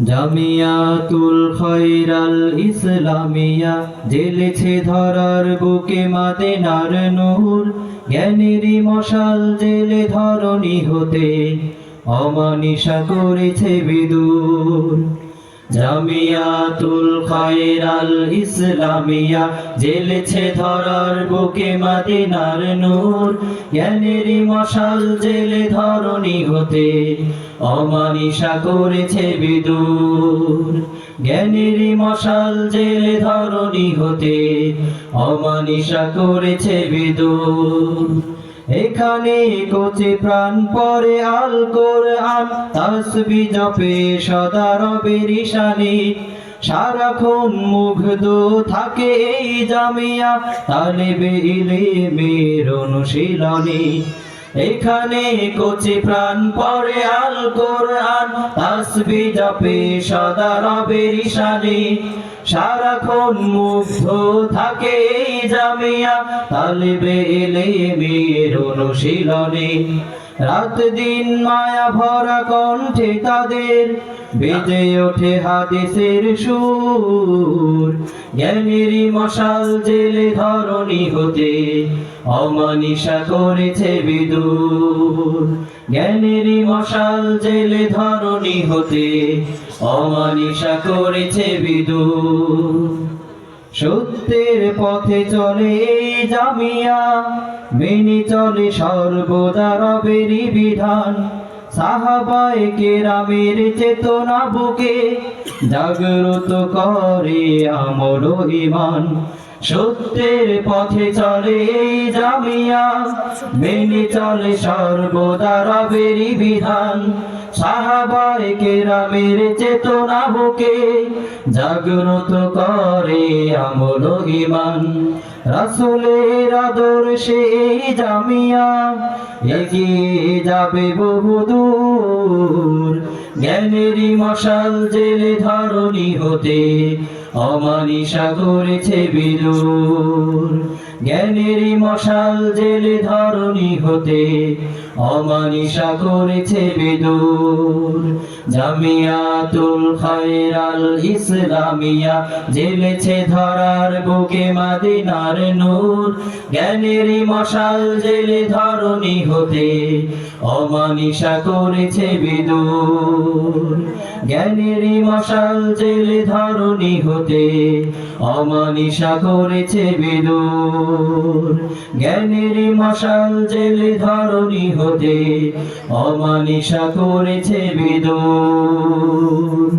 জামিয়াতুল খৈরাল ইসলামিয়া জ্বেলেছে ধরার বুকে মাদিনার নূর, জ্ঞানেরই মশাল জেলে ধরণী হতে অমানিশা করেছে বিদূর। জামিয়াতুল খৈরাল ইসলামিয়া জ্বেলেছে ধরার বুকে মাদিনার নূর, জ্ঞানেরই মশাল জেলে ধরণী হতে অমানিশা করেছে বিদূর। জ্ঞানেরই মশাল জেলে ধরণী হতে অমানিশা করেছে বিদূর। এখানে কোচে প্রাণ পরে আল কোরআন, তাসবিহ জপে সদা রবের ঈশানে, সারাক্ষণ মুগ্ধ থাকে এই জামিয়া তালেবে ইলমের অনুশীলনে। এখানে কোচে প্রাণ পরে আল কোরআন, তাসবিহ জপে সদা রবের ঈশানে, সারাক্ষণ মুগ্ধ থাকে এই জামিয়া তালেবে ইলমের অনুশীলনে। রাত দিন মায়া ভরা কণ্ঠে তাদের বেজে ওঠে হাদিসের সুর, জ্ঞানেরই মশাল জেলে ধরণী হতে অমানিশা করেছে বিদূর। জ্ঞানেরই মশাল জেলে ধরণী হতে অমানিশা করেছে বিদূর। সত্যের পথে চলে এই জামিয়া, মেনে চলে সর্বদা রবেরই বিধান, সাহাবায়ে কেরামের চেতনা বুকে জাগ্রত করে আমল ও ঈমান। সত্যের পথে চলে এই জামিয়া, মেনে চলে সর্বদা রবেরই বিধান, সাহাবায়ে কেরামের চেতনা বুকে জাগ্রত করে আমল ও ঈমান। রাসূলের আদর্শে এই জামিয়া এগিয়ে যাবে বহুদূর, জ্ঞানেরই মশাল জেলে ধরণী হতে অমানিশা করেছে বিদূর। জ্ঞানেরই মশাল জেলে ধরণী হতে অমানিশা করেছে বিদূর। জামিয়াতুল খৈরাল ইসলামিয়া জ্বেলেছে ধরার বুকে মাদিনার নূর, জ্ঞানেরই মশাল জেলে ধরণী হতে অমানিশা করেছে বিদূর। জ্ঞানেরই মশাল জেলে ধরণী হতে অমানিশা করেছে বিদূর। জ্ঞানেরই মশাল জেলে ধরণী হতে অমানিশা করেছে বিদূর।